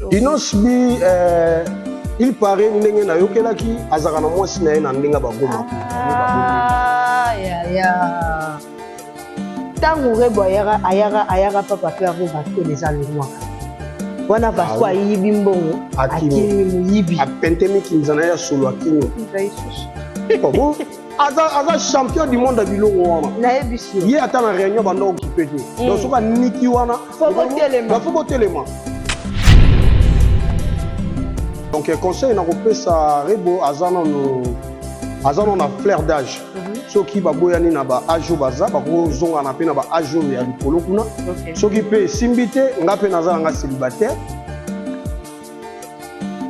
Dinos bi il paraît ndenge na yokelaki azaka na mwasi na ye na ndenga bagoma. Ya. Tango rebo ayaka papa pe avo bato déjà le roi. Wana bato ayibi mbongo akimi muyibi. Apentemi kinzana ya solo akimi. Bon, aza champion du monde biloko wana. Na ebisio. Ye ata na réunion banda occupé te. Donc soka niki wana. Faut telema. Donc conseil na kopesa rebo azana na flair d'âge. Soki baboyani na ba âge baza bakozonga na pe na ba âge ya likolo kuna. Soki pe simbite nga pe nazala nga célibataire.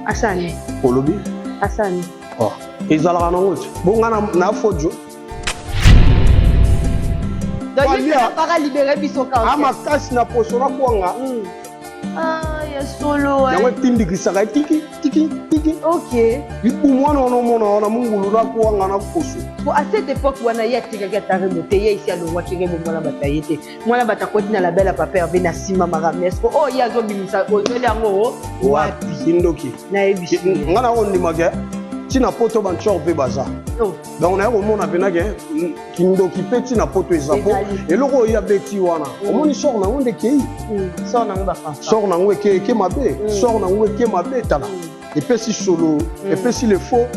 Asani. Olobi. Asani. Oh. Ezalaka na ngote. Bon nga na fojo. Donc il ne pas libérer biso quand. Ama kasi na poso na kwanga. Ah, ya solo. Yango tindi kisaka tiki. OK. Ibu mwana ono na mungulu na kwanga na poso. Bon, à cette époque wana ya tika tare moteya ici à le roi kenge mwana batayete. Mwana batakoti na la belle papa hervé na sima maramesko. Oh ya zo bimisa ozeli yango wapi sindoki. Na ebishi. Ngana ondi mage. Tina poto banchor pe baza. Donc on a komona penake kindoki pe tina poto ezapo eloko ya beti wana. Omoni sort na ngonde kei. Sort na ngba fa. Sort na ngwe ke mabe. Sort na ngwe ke mabe tala. Et puis si solo, et puis si le faux.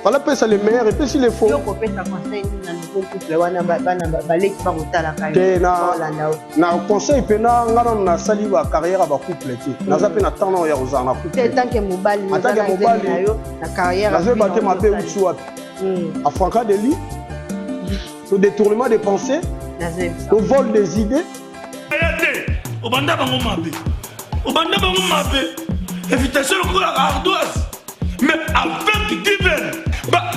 Voilà peut ça le meilleur et puis si le faux. Yo ko pesa conseil na nouveau couple wana bana baleki ba kotala ka. Na conseil pena ngana na sali ba carrière ba couple ti. Na za pe na temps ya rozana na couple. Tant que mobali na yo na carrière. Na zo ba te mabe uchi wapi. A Franca de lui. Le détournement des pensées. Le vol des idées. Obanda bango mabe. Invitation à ardoise. Mais avec divers.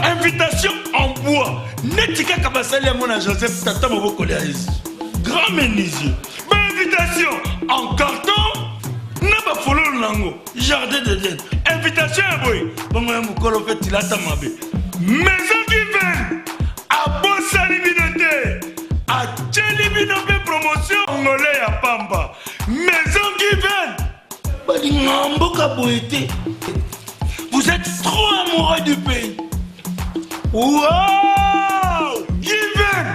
Invitation en bois. Netika Kabasali à mon Joseph Tata Moboko grand menuisier. Invitation en carton. N'a pas follow lango. Jardin de Dieu. Invitation à boy. Bon, Mokolo fait il a tamabé. Maison divers. À Bossali Binote. À Tcheli Binote promotion. Angolais à Pamba. Maison divers. Vous êtes trop amoureux du pays. Wow! Given!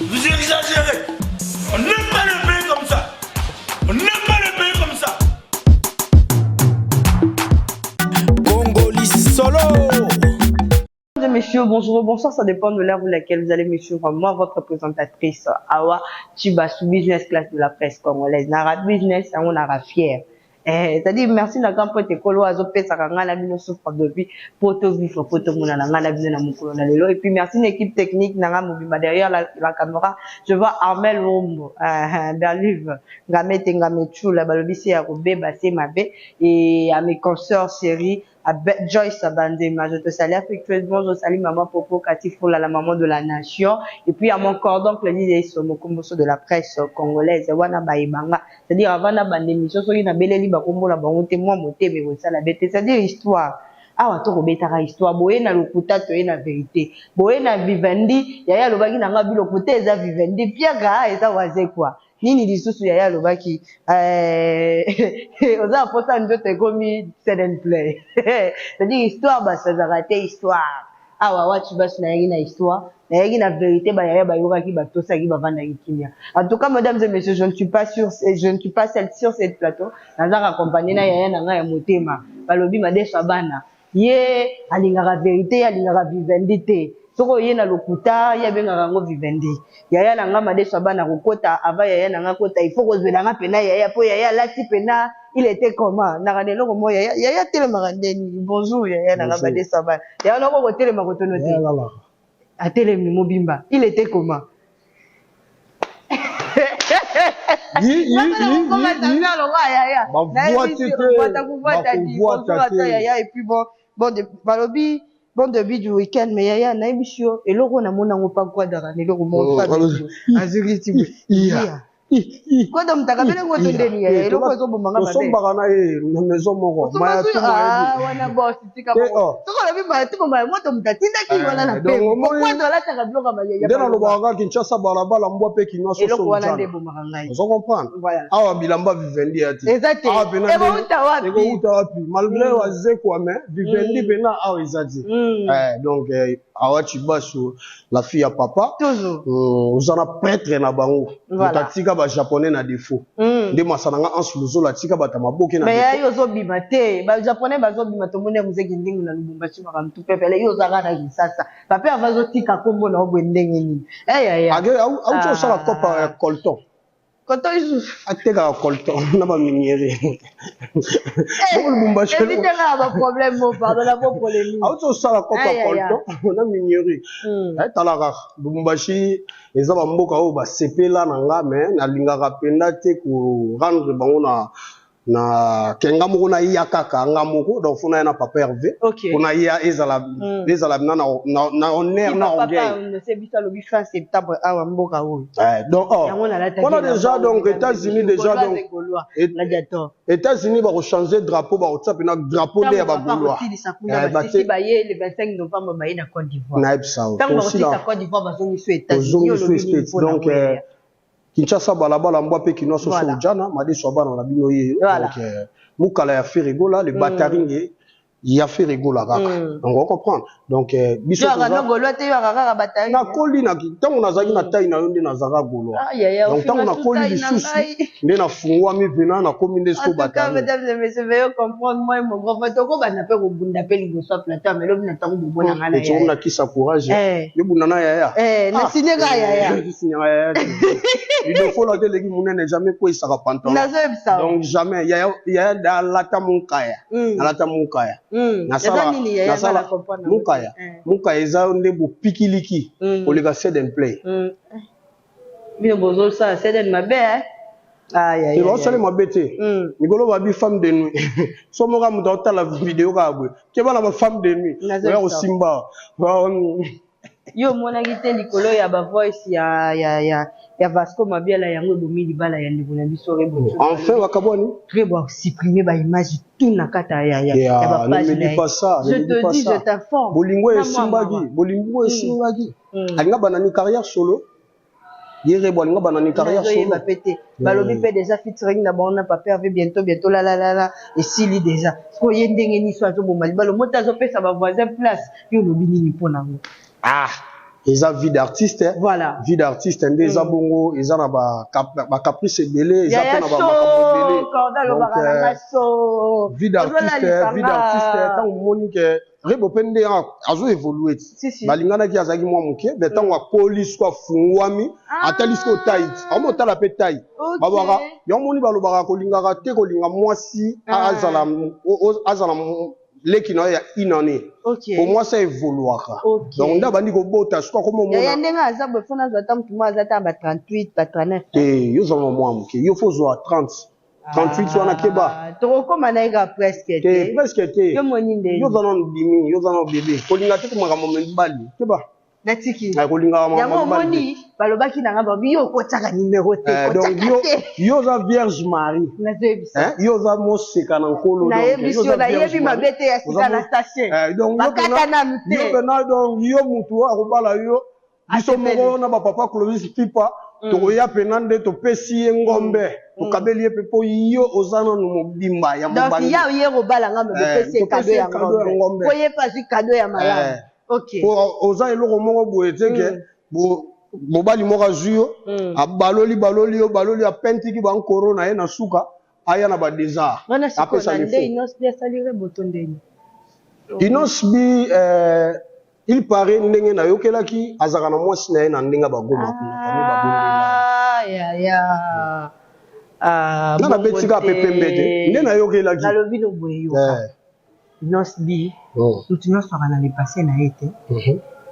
Vous exagérez. On n'aime pas le pays comme ça. Congolais solo. Messieurs, bonjour, bonsoir, ça dépend de l'heure où laquelle vous allez me suivre. Moi, votre présentatrice, Awa Chibasu, business class de la presse congolaise. Nara business, on a fier. C'est-à-dire merci na grand pote ekolo azopesa kanga la bino souffre depuis poto vivre poto mona na ngala bino na mukolo na lelo et puis merci l'équipe technique na mobima derrière la caméra je vois Armel Rombo Berlive ngamete ngamechu la balobisi ya kobeba c'est mabe et à mes consoeurs série à Joyce Abandema, je te salue affectueusement, je salue maman Popo Katifoula, la maman de la nation, et puis à mon cordon Claudie Somokomboso de la presse congolaise, Wana Baibanga, c'est-à-dire avant la bande d'émission, soit une belle libre combo la banque, moi moté, mais ça la bête, c'est-à-dire histoire. Ah, wato robetara histoire, boye na lokuta toye na vérité, boye na vivendi, yaya lobaki na ngabi lokuta eza vivendi, piaga eza waze quoi. Nini lisusu yaya lobaki oza posa ndoto ekomi sudden play c'est-à-dire histoire ça a raté histoire awa wachi basi na yaki na histoire na yaki na vérité ba yaya ba yokaki ba tosaki ba vanda kimia. En tout cas mesdames et messieurs, je ne suis pas seule sur cette plateau nazaka accompagné na yaya na nga ya motema balobi madesha bana ye alingaka vérité alingaka vivendité soko ye na lokuta ya benga rango vivendi yaya na ngama de sabana kokota ava yaya na nga kota il faut kozela nga pena yaya po yaya lati pena il était comment na kanelo ko moya yaya tele marandeni bonjour yaya na ngama de sabana yaya na ko tele makotono te a tele mobimba il était comment et puis bon début du week-end, mais yaya naibishio et loko na mona ngopa kwa dara ne loko mo fa azuri tibu Quoi donc t'as kabela ngo tondeni ya eloko zo bomanga mabe sombaka na na maison moko maya tu ah wana boss tika ko to ko la bi ba tu mama moto mutatinda ki wala na pe pourquoi dans la taka bloka ba ya ndena lobaka Kinshasa balabala mbwa pe kinwa so eloko wana nde bomanga ngai on comprendre awa bilamba vivendi ati exact ebo uta wapi ebo uta wapi malgré waze kwa mais vivendi bena awa izati donc awa chibasu la fille à papa toujours uzana prêtre na bango mutatika ba japonais na défaut nde masananga ansuluzo la tika bata maboke na mais yo zo bima te ba japonais bazo bima to mone muzeki ndingu na Lubumbashi maka mtu pepele yo zaka na Kinshasa papa avazo tika kombo na obwe ndenge nini age au tu sala kopa colton colton isu ateka colton na ba miniere bon Lubumbashi évite ba problème mo pardon la bon polémique au tu sala kopa colton na miniere talaka Lubumbashi eza ba mboka o ba sepela nanga mais na lingaka penda te ko rendre bango na kenga moko na iya kaka ngamoko donc funa na papa Hervé kuna iya ezala na honneur na orgueil papa ne sait bisa le 8 septembre awa mboka o donc on a déjà donc États-Unis déjà donc États-Unis ba changer drapeau ba otsape na drapeau de ba Gaulois ba si ba ye le 25 novembre ba na Côte d'Ivoire na ebsa tant aussi la Côte d'Ivoire ba zongi sur États-Unis donc Kinshasa balabala mbwa pe kinwa so jana made so bana na bino ye donc mukala ya ferigola le bataringe ya ferigola kaka donc on comprend donc biso na Gaulois te yo kaka bataringe na koli na tango nazaki na taille na yo nde nazaka Gaulois donc tango na koli lisusu nde na fungwa mi vena na komi nde so bataringe mesdames et messieurs veuillez comprendre moi mon grand frère toko bana pe ko bunda pe liboso plateau mais lobi na tango bobona ngana ya to na kisa courage yo bunda na ya na signé ga ya il ne faut la déléguer mon n'est jamais quoi ça va pantalon donc jamais il y a dans la tamukaya la tamukaya na sala mukaya za nde bo pikiliki olega set and play bino bozo ça set and mabe aïe il va ma bête ngolo ba bi femme de nuit so mo ga muta otala vidéo ka bwe ke bana ba femme de nuit ya o simba yo mona gite likolo ya ba voice ya Vasco Mabiala yango bomi libala ya ndeko na biso rebo enfin wakaboni très bon supprimer ba image tout na kata ya ba page ne me dis pas ça je te dis je t'informe bolingo esimbagi alinga banani carrière solo yere bolingo banani carrière solo ba pété balobi pe déjà featuring na bana papa avec bientôt la et sili déjà ko yendenge ni so azo bomali balo mota zo pesa ba voisin place yo lobi nini pona ngo ils ont vie d'artiste voilà vie d'artiste des abongo ils ont ba caprice belé ils ont ba vie d'artiste tant monique rebo pende azo évoluer balingana ki azaki mwa muke mais tant wa police kwa fungwami atalisko tight amota la pe taille babaka yo moni balobaka kolingaka te kolinga mwasi azala leki na ya inane pour moi ça évoluera donc ndabandi ko bota siko ko momo ya ndenga azabwe fona zata mtu mwa zata ba 38 ba 39 yo zama mwa muke yo faut zo 30 38 wana keba to ko manaika presque te yo moni nde yo zana ndimi yo zana bébé kolinga te ko makambo mbali keba natiki na kolinga yango moni balobaki nanga babi yo kotaka numéro te donc yo za vierge Marie yo za moseka na nkolo donc yo za yebi mabete ya sika na station donc bakata na mute yo bena donc yo mutu akobala yo biso moko na ba papa Clovis Pipa to ya penande to pesi ngombe to kabeli pe po yo ozana no mobimba ya mobali donc ya ye robala nga me pesi cadeau ya ngombe ko ye pasi cadeau ya malade OK oza eloko moko boye teke mobali moko azuyo baloli yo baloli ya pentiki ba corona ye na suka aya na ba désert apesa le fond inos bien salire botondeni inos bi il paraît ndenge na yokelaki azaka na mwasi na ye na ndenga bagoma na betika pepembete nde na yokelaki nalobi no boye yo inos bi tout nyonso na le passé na été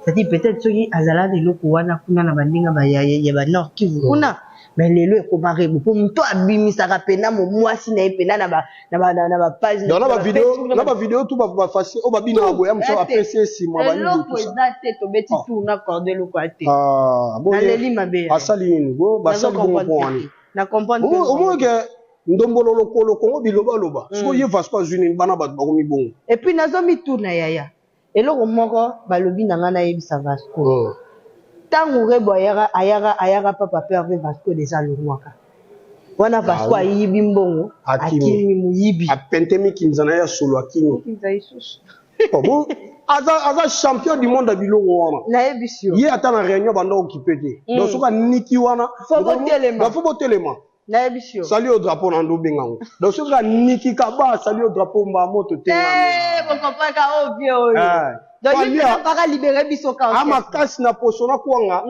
c'est-à-dire peut-être soki azala leloko wana kuna na bandinga ba ya ba nord Kivu kuna mais lelo ekomare po mto abimisaka pena mo mwasi na epena na ba page na ba vidéo tout ba facile o babina boya mso apprécier si moi ba nini tout ça exact to beti tout na cordé loko ate na leli mabe asali nini go basali bon point na comprendre au moins que ndombolo lokolo Congo biloba loba so ye Vasco Azuni bana bat bakomi bongo et puis nazomi tourna yaya eloko moko balobi na ngana yebisa Vasco tango rebo ayaka papa père Vasco déjà longwaka wana Vasco ayibi mbongo akimi muyibi apentemi kinzana ya solo akimi kinza isusu bon aza champion du monde biloko wana na yebisio ye ata na réunion banda okipete donc soka niki wana faut botelema na yebisio sali au drapeau na ndo bengango donc soka niki kaba sali au drapeau mba moto te papa ka obio donc il pas libérer biso ka ama kasi na posona kuanga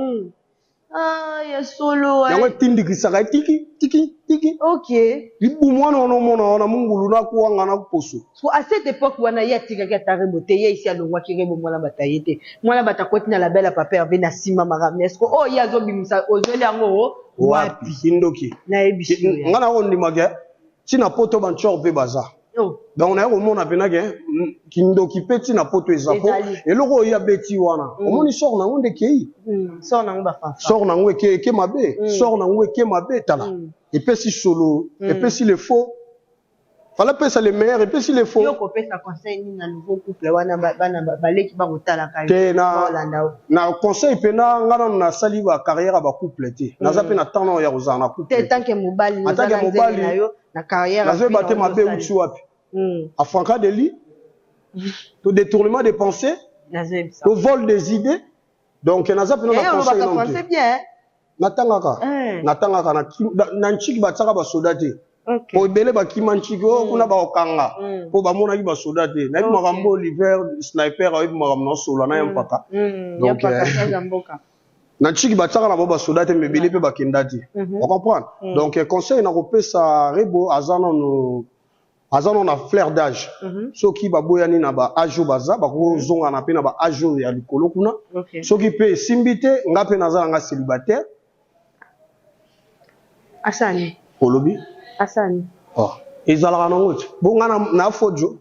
ya solo yango tindikisaka tiki ok libu mwana wana mungulu na kuanga na poso so à cette époque wana ya tika tarebo te ya isi alongwa kirebo mwana batayete mwana batakoti na la belle papa Hervé na sima maramesko ya zo bimisa ozeli yango wapi indoki na ebisio ngana ko ndimage tina poto banchor pe baza donc on a komona penake kindoki peti na poto ezapo eloko ya beti wana omoni sort na ngonde kei sort na ngomba fa sort na ngwe ke mabe sort na ngwe ke mabe tala et puis si solo et puis si le faux fallait pesa le meilleur et puis si le faux yo ko pesa conseil ni na nouveau couple wana bana baleki ba kotala ka na conseil pena ngana na sali ba carrière ba couple te naza pe na temps ya kozana na couple te tant que mobali na yo na carrière na zo baté mabe uti wapi à Franca Deli, tout détournement des pensées, tout vol des idées. Donc, on a pensé bien. Natangaka na nchiki batsaka ba soldate. Po ebele ba kimanchiko kuna ba okanga. Po ba mona ki ba soldate. Na makambo l'hiver sniper a makambo solo na yampaka. Donc na nchiki batsaka na ba soldate mebele pe ba kendati. On comprend. Donc conseil na kopesa rebo azana no azana na fleur d'âge soki baboyani na ba ajo baza bakozonga na pe na ba ajo ya likolo kuna soki pe simbite nga pe naza nga célibataire asani olobi asani ezalaka nango te bonga na fojo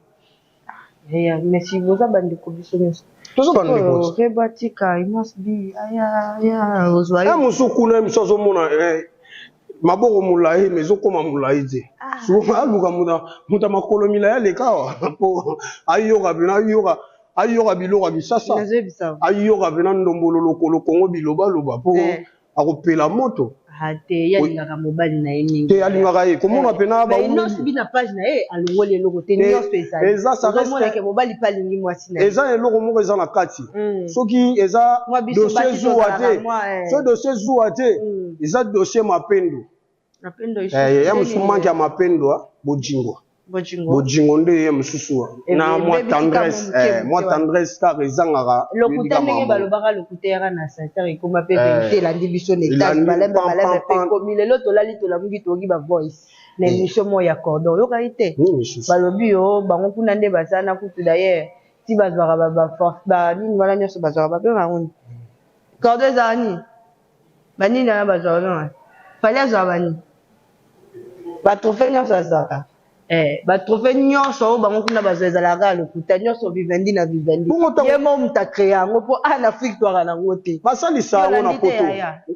mais si vous avez bandi ko biso nyonso tozo bandi ko rebatika it must be aya ozwa musukuna misozo mona maboko mulai mezo koma mulai te so aluka muta makolo milaya lekawa po ayoka bina ayoka biloka bisasa ayoka bina ndombolo lokolo Kongo biloba loba po akopela moto ate ya lingaka mobali na yini te alingaka ye komona pena ba uno bina page na ye alongoli eloko te nyo spécial eza ça reste que mobali pa lingi mwasi na eza eloko moko eza na kati soki eza dossier zuwa te so dossier zuwa te eza dossier mapendo ya musumanki ya mapendo bojingo nde ye mususu na mwa tendresse car ezangaka lokuta ndenge balobaka lokuta yaka na sincere ekoma pe vérité elandi biso na étage balembe pe komi lelo tolali tolamuki toyoki ba voice na émission moko ya cordon yokai te balobi yo bango kuna nde baza na kutu d'ailleurs ti bazwaka baforce banini wana nyonso bazwaka bape bango cordon ezala nini banini wana bazwaka nona fali azwaka banini batrophée nyonso azwaka batrophée nyonso oyo bango kuna bazwa ezalaka lokuta nyonso vivendi na vivendi ye mo mutu acrée yango mpo ana afrique twaka nango te basalisa yango na poto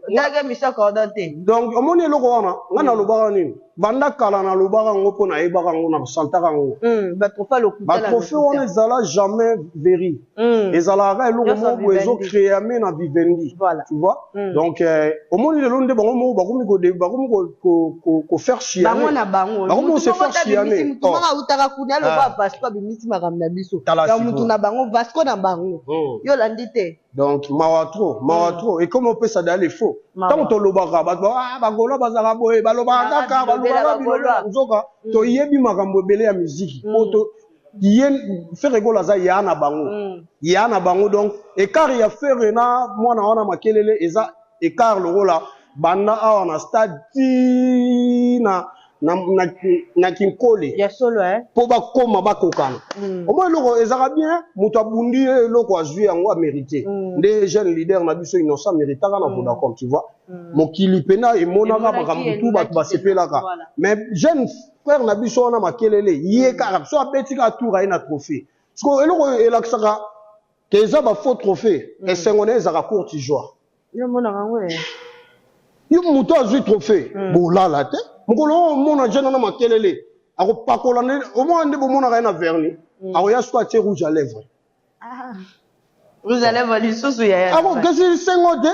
ndage miso cordon te donc omoni eloko wana nga nalobaka nini banda kala nalobaka yango mpo nayebaka yango nasantaka yango batrophée wana ezala jamais véri ezalaka eloko moko ezocréé ame na vivendi tu vois donc omoni lelo nde bango moko bakomi kofaire chiane bakomi kose faire chiane mutu moko autaka kuna aloba Vasco abimisi makambo na biso ya mutu na bango Vasco na bango yo landi te donc mawa trop et comme opesa dali faux ntango tolobaka bato bagola bazalaka boye balobaka kaka balobaka bilolo ya nzoka toyebi makambo ebele ya miziki po ye fere ekola aza ya na bango donc écart ya fere na mwana wana makelele eza écart lokola banda awa na stade ti na kinkole ya solo po bakoma bakokana omo eloko ezaka bien moto abundi eloko azwi yango amérité nde jeune leader na biso innocent méritaka na vodacom tu vois mokili pena emonaka makambo tu bato basepelaka mais jeune frère na biso wana makelele ye kaka so abetika tour aye na trophée parce que eloko elakisaka ke eza bafaux trophée esengo na ezaka courte joie yo muto azui trophée bolala te mokolo mona jeune na makelele ako pakola ne au moins ndebo mona ka na vernis ako ya soit rouge à lèvres rouge à lèvres lisusu ya ako kesi sengo te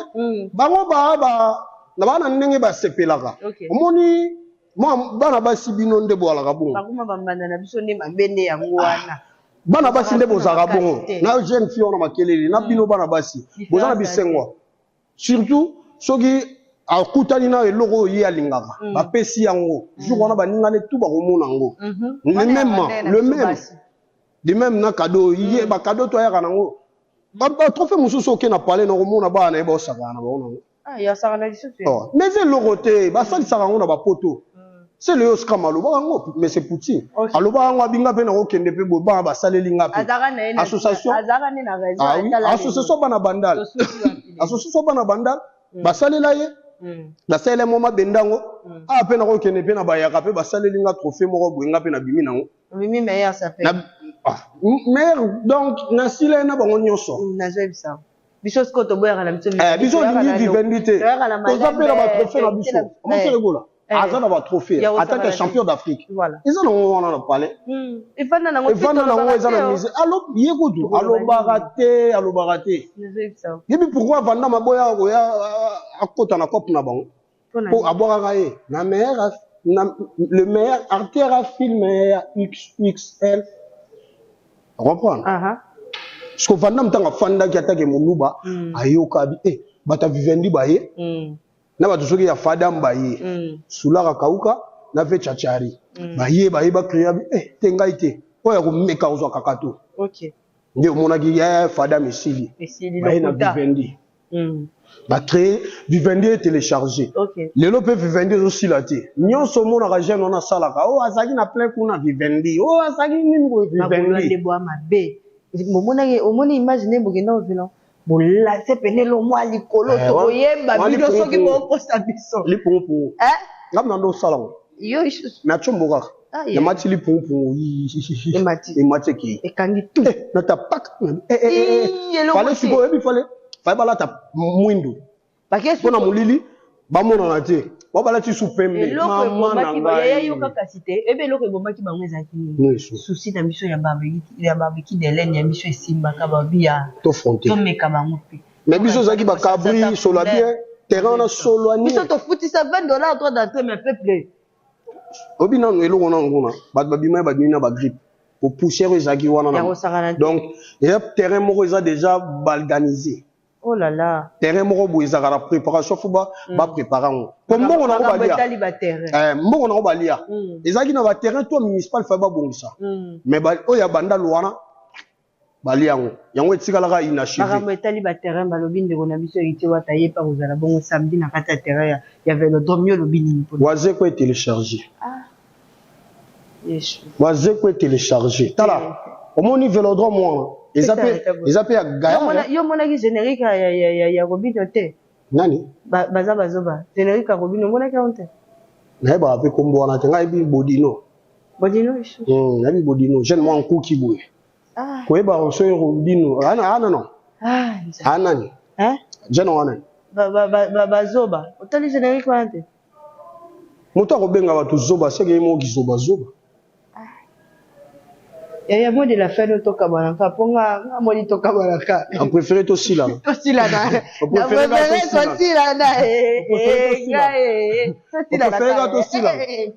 bango ba na bana ndenge ba sepelaka omoni moi bana basi bino ndebo ala ka bongo bakuma bambanda na biso ne mabende yango wana bana basi ndebo za ka bongo na jeune fille na makelele na bino bana basi bozana bisengo surtout soki akutani na eloko ye alingaka bapesi yango jour wana baningane tout bakomona yango le même na cadeau ye ba cadeau to ayaka nango ba trophée mususu oke na palais na komona bana na yeba osaka na baona ngo ya saka na lisusu mais c'est eloko te basalisaka yango na bapoto c'est le Oscar aloba yango mais c'est Poutine aloba yango abinga pe na kokende pe bo bana basaleli nga pe association association bana bandal association bana bandal basalela ye basalela moma bendango a pe na kokende pe na bayaka pe basaleli nga trophée moko boyenga pe na bimi nango bimi meilleur ça fait meilleur donc na sila na bango nyonso na zebisa biso skoto boyaka na biso biso ni vivendité toza pe na ba trophée na biso comment c'est le Azan a trophée en tant que champion d'Afrique. Voilà. Ils en ont parlé. Ils vont dans mise. Alors, yégoudou, allo baraté. Et puis pourquoi Vanda Maboya à côté na cop na bango? Pour avoir raé. La meilleure, le meilleur artère à film XXL. Reprendre. Parce que Vanda m'tanga fanda qui attaque Moulouba, ayoka bi bata vivendi baye. Na ba tusoki ya fada mbaye sulaka kauka na ve chachari baye ba kriya tenga ite oya ko meka uzwa kakato ndio mona ki ya fada misili baye na vivendi ba créer vivendi télécharger lelo pe vivendi aussi la te nyonso mona ka jeune na salaka azaki na plein kuna vivendi azaki nini ko vivendi de bois mabe omona imaginer bokenda vino bola se penelo mwa likolo to oyemba bino soki bokosa biso lipungu ngam nando salon yo na chomboka ya mati lipungu emati ki ekangi tu na tapak fale siko ebi fale bala ta mwindu pona mulili bamona na te bala ti supembe mama na ngai yo kaka cité ebe loko bomaki bango ezaki souci na biso ya barbecue de laine ya biso esimba ka babia to frontier to meka bango pe mais biso zaki ba cabri solo bien terrain na solo ani biso to futisa $20 toi d'entrée mais peuple obi na eloko na ngona ba babima ba bina ba grippe pour poussière ezaki wana donc il y a terrain moko eza déjà organisé. Oh là là. Terrain moko bo ezaka la préparation faut ba préparer ngo. Comme mbongo na ko balia. Mbongo na ko balia. Ezaki na ba terrain to municipal fa ba bongisa. Mais ba oya banda luana balia ngo. Yango etikala ka inachevé. Ba metali ba terrain ba lobi ndeko na biso ite wata ye pa kozala bongo samedi na kata terrain ya velodrome yo lobi nini po. Waze ko télécharger. Yes. Waze ko télécharger. Tala. Au moni velodrome moi. Ils appellent à Gaïa. Yo monaki générique ya Robino te. Nani? Bazoba. Générique à Robino monaki onte. Na ba pe kombo na tenga bi Bodino. Bodino? Na bi Bodino. Jeune moi en cookie boy. Ko eba on so Robino. Ana non. Nani? Jeune wana. Bazoba. Otali générique wante. Moto ko benga ba to zoba sege mo gizoba zoba. Il y a moi de la fête to kabanaka ponga moi di to kabanaka on préfère to sila to sila na on préfère to sila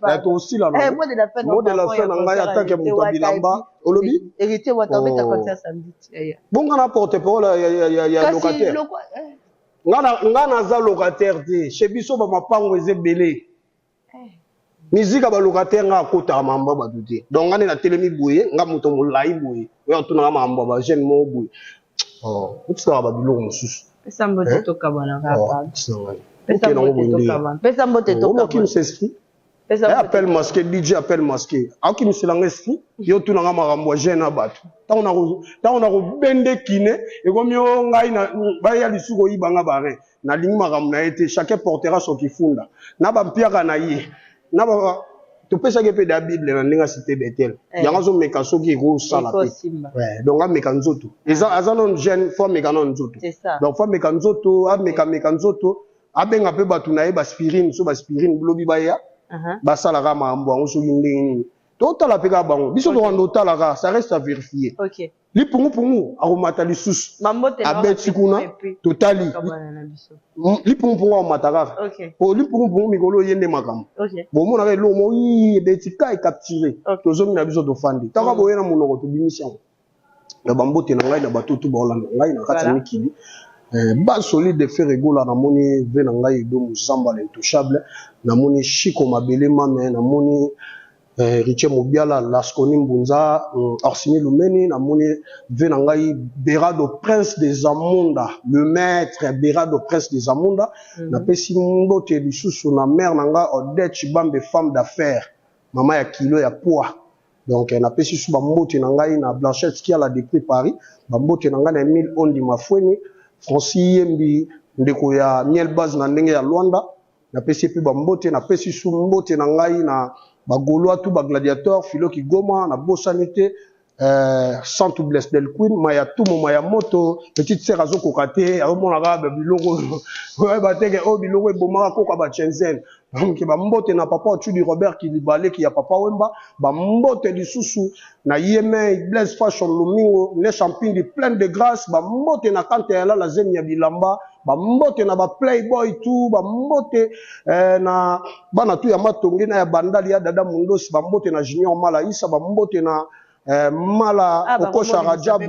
na to sila na moi de la fête na ngai attaque muta bilamba olobi hérité wa tabeta concert samedi bonga na porte-parole ya locataire ngana za locataire te chez biso ba mapango ezebele musique ba locataire nga kota mamba ba douter donc ngane na telemi boye nga moto molai boye yo tuna nga mamba ba jeune mo boye utsa ba biloko mususu pesa mbote to kabana kapa pesa mbote to kabana pesa mbote to kabana qui s'esprit appelle masqué DJ appelle masqué aki miselanga esprit yo tuna nga makambo jeune abatu ta on a ko bende kine e komi yo ngai na ba ya lisuko yibanga bare na lingi makambo na été chacun portera son kifunda na ba mpiaka na ye na ba to pesa ke pe da bible na ndinga cité Bethel yanga zo meka soki ko sala pe donc a meka nzoto eza azanon jeune fois meka non nzoto donc fois meka nzoto a meka nzoto abenga pe batu na ye baspirine so baspirine blobi baya basalaka mambo yango soki ndenge nini totala mpe kaka bango biso tokanda otalaka ça reste à vérifier lipungupungu akomata lisusu abeti kuna totali lipungupungu akomata kaka po lipungupungu mikolo oye nde makambo bomonaka eloko mo ebeti ka ecapture tozomi na biso tofandi taka boye na monoko tobimisi yango na bambote na ngai na bato tu baolanda ngai na kati ya mikili base solide fe regola namoni ve na ngai edo mozamba l'intouchable namoni Chiko Mabele Mame namoni Richie Mobiala Lasconi Mbunza Orsini Lumeni namoni ve na ngai Berado Prince des Amonda le maître Berado Prince des Amonda na pesi mbote lisusu na mère na ngai Odette Chibambe femme d'affaires mama ya kilo ya poids donc na pesi su bambote na ngai na Blanchette qui a la depuis Paris bambote na ngai na Emile Ondi Mafweni Francis Yembi ndeko ya Miel Baz na ndenge ya Luanda na pesi pe bambote na pesi su mbote na ngai na bagoloa tout ba gladiateur Philo Kigoma na Bosanité Santu Bless Del Queen maya tumo maya moto petite sœur azo kokate amona ga biloko ouais bateke o biloko ebomaka koka ba Chenzen donc ba mbote na papa Chudi Robert Kilibale ki ya papa Wemba ba mbote lisusu na Yeme Blaise Fashion Lumingo les champions de plein de grâce ba mbote na kante ya la zemi ya bilamba ba mbote na ba playboy tout ba mbote na bana tu ya matonge na ya bandali ya dada mundosi ba mbote na Junior Mala Isa ba mbote na Mala Okosha Rajabu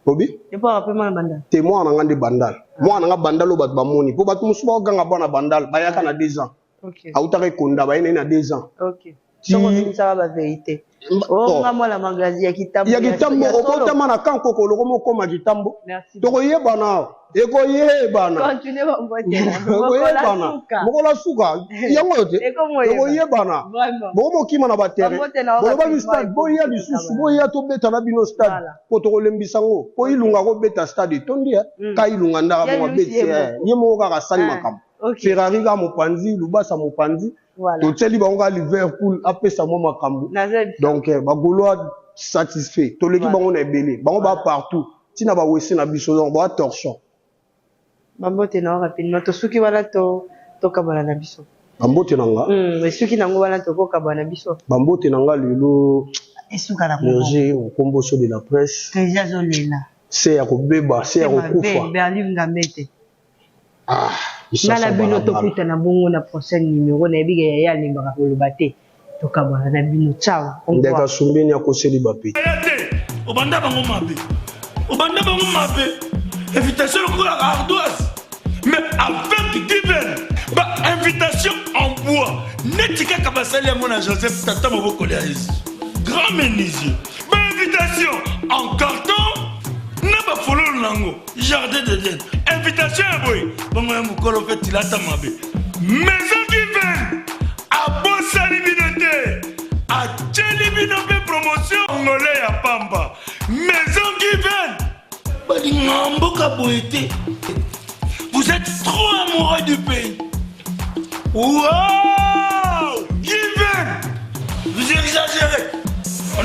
Obi témoin na ngande bandal moi na nga bandalo bat ba moni po batu musuba oganga bana bandal bayaka na 2 ans autaka konda bayene na 2 ans ya kitambo okotama na kanko koloko mokoma kitambo tokoyebana ekoyebana mokola suka yango yote ekoyebana bokomokima na batere bolobaki stade boya lisusu boya tobeta na bino stade po tokolembisa ngo po ilunga kobeta stade etondi ka ilunga ndaka mobeti ye moko kaka asali makambo Ferrari ka mopanzi Lubasa mopanzi toteli bango ka Liverpool apesa mo makambo donc bagoloa satisfait toleki bango na ebele bango ba partout tina ba wese na biso donc ba torsion bambote na rapidement to suki wala to kabala na biso bambote nanga suki nango wala to ko kabala na biso bambote nanga lelo esuka na Roger Okomboso de la presse Treja Zolela c'est ya kobeba c'est ya kokufa Berlin Ngambete na bino tokuta na bongo na prochaine numéro na biga ya limbaka koloba te to kabala na bino ciao ndeka sumbeni akoseli bape obanda bango mabe invitation pour la ardoise mais avec divers bah invitation en bois netika kabasali ya mona Joseph tata maboko ya Yesu grand menuisier bah invitation en carton na ba fololo nango jardin de Dieu invitation ya boy bongo ya mukolo fait tilata mabe maison divers a bosali binote a tcheli binote promotion ngolé ya pamba maison divers vous êtes trop amoureux du pays. Wow! Given! Vous exagérez. On